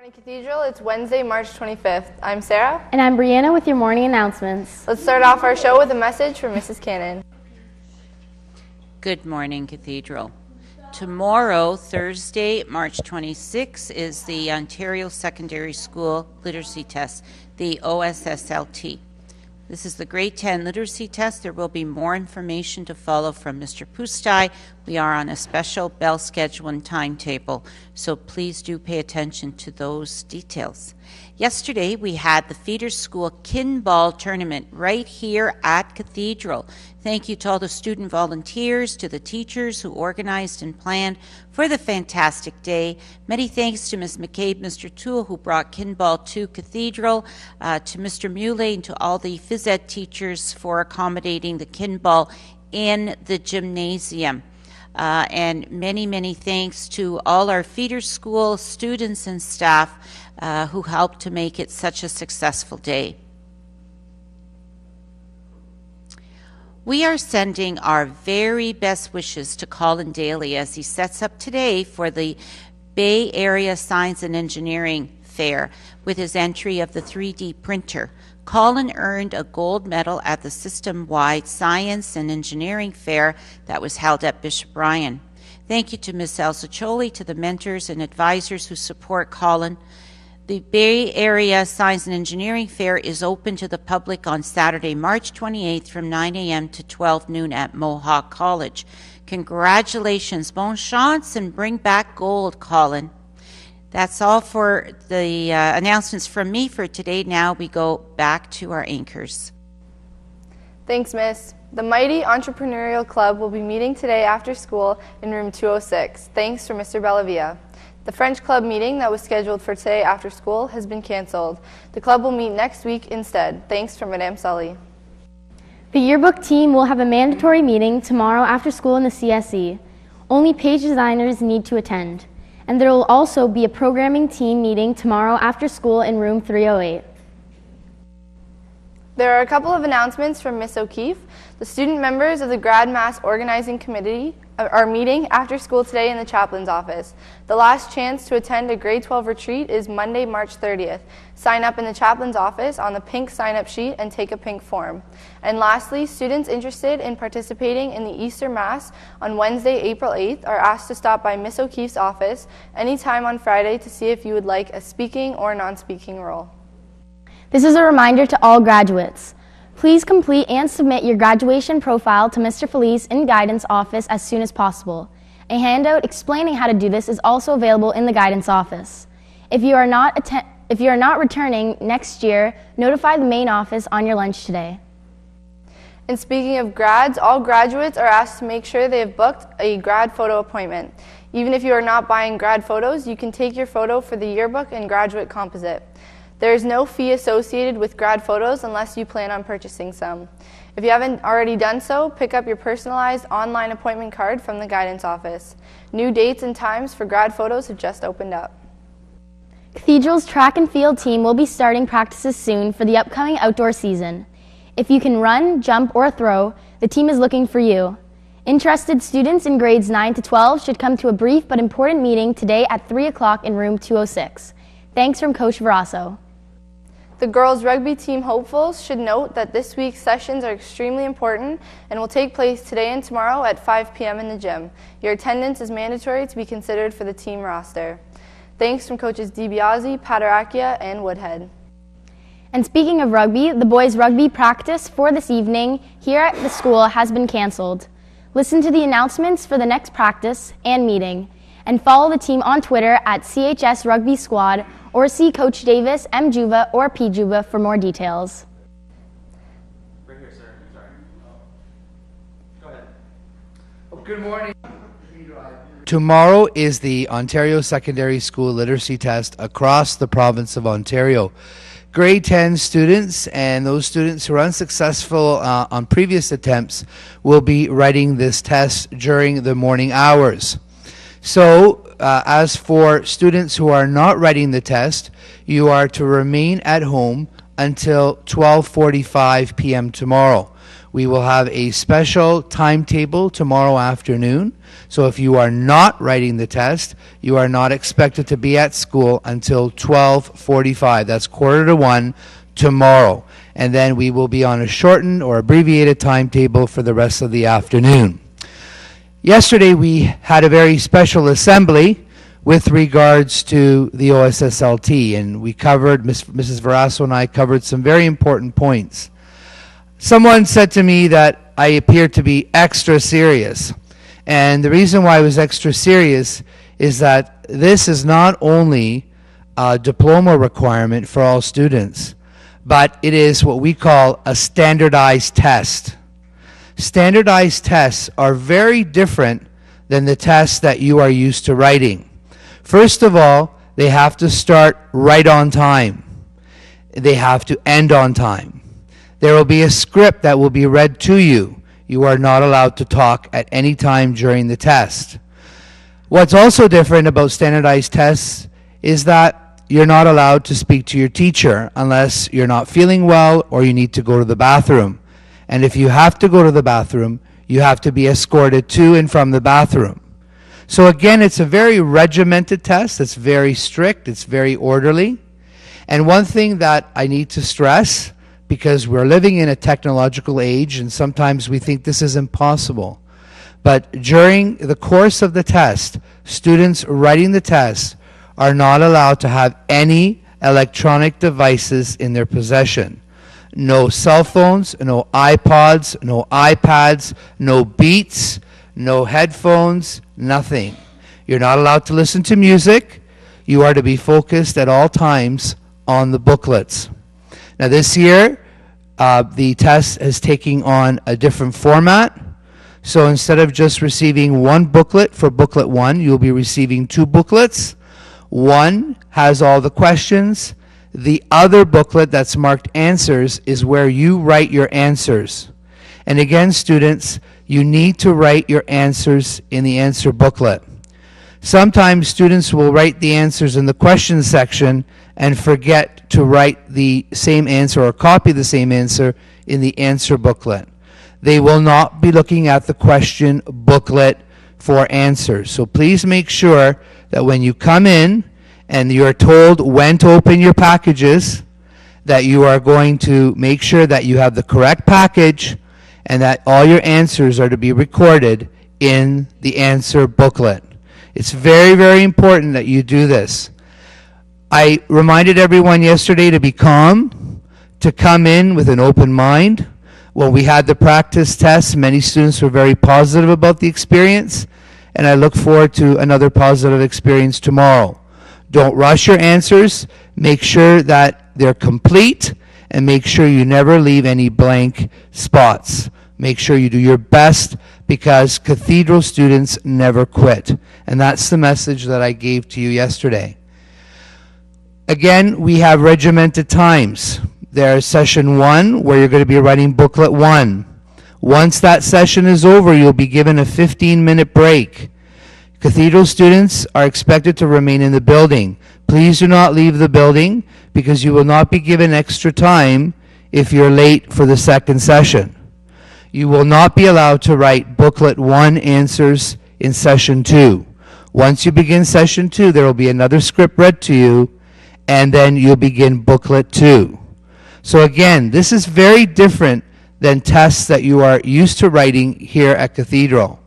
Morning Cathedral. It's Wednesday, March 25th. I'm Sarah. And I'm Brianna with your morning announcements. Let's start off our show with a message from Mrs. Cannon. Good morning, Cathedral. Tomorrow, Thursday, March 26th, is the Ontario Secondary School Literacy Test, the OSSLT. This is the grade 10 literacy test. There will be more information to follow from Mr. Pustai. We are on a special bell schedule and timetable, so please do pay attention to those details. Yesterday, we had the Feeder School Kinball Tournament right here at Cathedral. Thank you to all the student volunteers, to the teachers who organized and planned for the fantastic day. Many thanks to Ms. McCabe, Mr. Toole, who brought Kinball to Cathedral, to Mr. Muley, and to all the phys ed teachers for accommodating the Kinball in the gymnasium. And many thanks to all our feeder school students and staff who helped to make it such a successful day. We are sending our very best wishes to Colin Daly as he sets up today for the Bay Area Science and Engineering Fair with his entry of the 3D printer. Colin earned a gold medal at the system-wide Science and Engineering Fair that was held at Bishop Bryan. Thank you to Ms. Elsa Choli, to the mentors and advisors who support Colin. The Bay Area Science and Engineering Fair is open to the public on Saturday, March 28th from 9 a.m. to 12 noon at Mohawk College. Congratulations, bon chance, and bring back gold, Colin. That's all for the announcements from me for today. Now we go back to our anchors. Thanks, Miss. The Mighty Entrepreneurial Club will be meeting today after school in room 206. Thanks for Mr. Bellavia. The French Club meeting that was scheduled for today after school has been canceled. The club will meet next week instead. Thanks for Madame Sully. The yearbook team will have a mandatory meeting tomorrow after school in the CSE. Only page designers need to attend. And there will also be a programming team meeting tomorrow after school in room 308. There are a couple of announcements from Miss O'Keefe. The student members of the Grad Mass Organizing Committee are meeting after school today in the chaplain's office. The last chance to attend a grade 12 retreat is Monday, March 30th. Sign up in the chaplain's office on the pink sign-up sheet and take a pink form. And lastly, students interested in participating in the Easter Mass on Wednesday, April 8th are asked to stop by Miss O'Keefe's office anytime on Friday to see if you would like a speaking or non-speaking role. This is a reminder to all graduates. Please complete and submit your graduation profile to Mr. Felice in Guidance Office as soon as possible. A handout explaining how to do this is also available in the Guidance Office. If you are not returning next year, notify the main office on your lunch today. And speaking of grads, all graduates are asked to make sure they have booked a grad photo appointment. Even if you are not buying grad photos, you can take your photo for the yearbook and graduate composite. There is no fee associated with grad photos unless you plan on purchasing some. If you haven't already done so, pick up your personalized online appointment card from the Guidance Office. New dates and times for grad photos have just opened up. Cathedral's track and field team will be starting practices soon for the upcoming outdoor season. If you can run, jump, or throw, the team is looking for you. Interested students in grades 9 to 12 should come to a brief but important meeting today at 3 o'clock in room 206. Thanks from Coach Verasso. The girls rugby team hopefuls should note that this week's sessions are extremely important and will take place today and tomorrow at 5 p.m. in the gym. Your attendance is mandatory to be considered for the team roster. Thanks from coaches DiBiase, Patarakia, and Woodhead. And speaking of rugby, the boys' rugby practice for this evening here at the school has been canceled. Listen to the announcements for the next practice and meeting, and follow the team on Twitter at CHS Rugby Squad, or see Coach Davis, M. Juba, or P. Juba for more details. Right here, sir. Sorry. Go ahead. Good morning. Tomorrow is the Ontario Secondary School Literacy Test across the province of Ontario. Grade 10 students and those students who are unsuccessful on previous attempts will be writing this test during the morning hours. So, as for students who are not writing the test, you are to remain at home until 12:45 p.m. tomorrow. We will have a special timetable tomorrow afternoon. So if you are not writing the test, you are not expected to be at school until 12:45. That's 12:45 tomorrow. And then we will be on a shortened or abbreviated timetable for the rest of the afternoon. Yesterday we had a very special assembly with regards to the OSSLT, and we covered, Mrs. Verasso and I covered some very important points. Someone said to me that I appeared to be extra serious, and the reason why I was extra serious is that this is not only a diploma requirement for all students, but it is what we call a standardized test. Standardized tests are very different than the tests that you are used to writing. First of all, they have to start right on time. They have to end on time. There will be a script that will be read to you. You are not allowed to talk at any time during the test. What's also different about standardized tests is that you're not allowed to speak to your teacher unless you're not feeling well or you need to go to the bathroom. And if you have to go to the bathroom, you have to be escorted to and from the bathroom. So again, it's a very regimented test. It's very strict. It's very orderly. And one thing that I need to stress, because we're living in a technological age and sometimes we think this is impossible, but during the course of the test, students writing the test are not allowed to have any electronic devices in their possession. No cell phones, no iPods, no iPads, no Beats, no headphones, nothing. You're not allowed to listen to music. You are to be focused at all times on the booklets. Now this year, the test is taking on a different format. So instead of just receiving one booklet for booklet 1, you'll be receiving 2 booklets. One has all the questions. The other booklet that's marked answers is where you write your answers. And again, students, you need to write your answers in the answer booklet. Sometimes students will write the answers in the question section and forget to write the same answer or copy the same answer in the answer booklet. They will not be looking at the question booklet for answers. So please make sure that when you come in and you're told when to open your packages, that you are going to make sure that you have the correct package and that all your answers are to be recorded in the answer booklet. It's very, very important that you do this. I reminded everyone yesterday to be calm, to come in with an open mind. When we had the practice tests, many students were very positive about the experience, and I look forward to another positive experience tomorrow. Don't rush your answers. Make sure that they're complete, and make sure you never leave any blank spots. Make sure you do your best, because Cathedral students never quit. And that's the message that I gave to you yesterday. Again, we have regimented times. There's session 1 where you're going to be writing booklet 1. Once that session is over, you'll be given a 15-minute break. Cathedral students are expected to remain in the building. Please do not leave the building, because you will not be given extra time if you're late for the second session. You will not be allowed to write booklet 1 answers in session 2. Once you begin session 2, there will be another script read to you, and then you'll begin booklet 2. So again, this is very different than tests that you are used to writing here at Cathedral,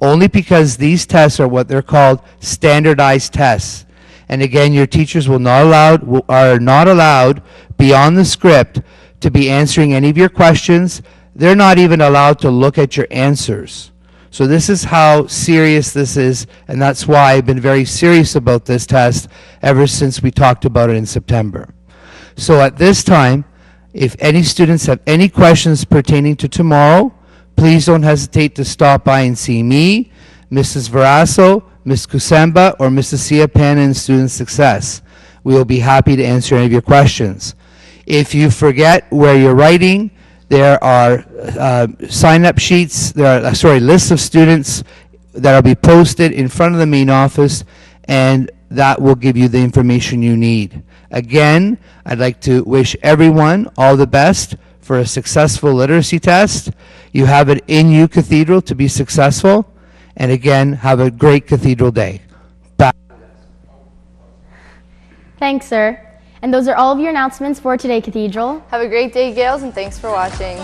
only because these tests are what they're called standardized tests. And again, your teachers are not allowed beyond the script to be answering any of your questions. They're not even allowed to look at your answers. So this is how serious this is, and that's why I've been very serious about this test ever since we talked about it in September. So at this time, if any students have any questions pertaining to tomorrow, please don't hesitate to stop by and see me, Mrs. Verasso, Ms. Kusemba, or Mrs. Siapan in Student Success. We will be happy to answer any of your questions. If you forget where you're writing, there are sign-up sheets, lists of students that will be posted in front of the main office, and that will give you the information you need. Again, I'd like to wish everyone all the best for a successful literacy test. You have it in you, Cathedral, to be successful. And again, have a great Cathedral Day. Back. Thanks, sir. And those are all of your announcements for today, Cathedral. Have a great day, Gales, and thanks for watching.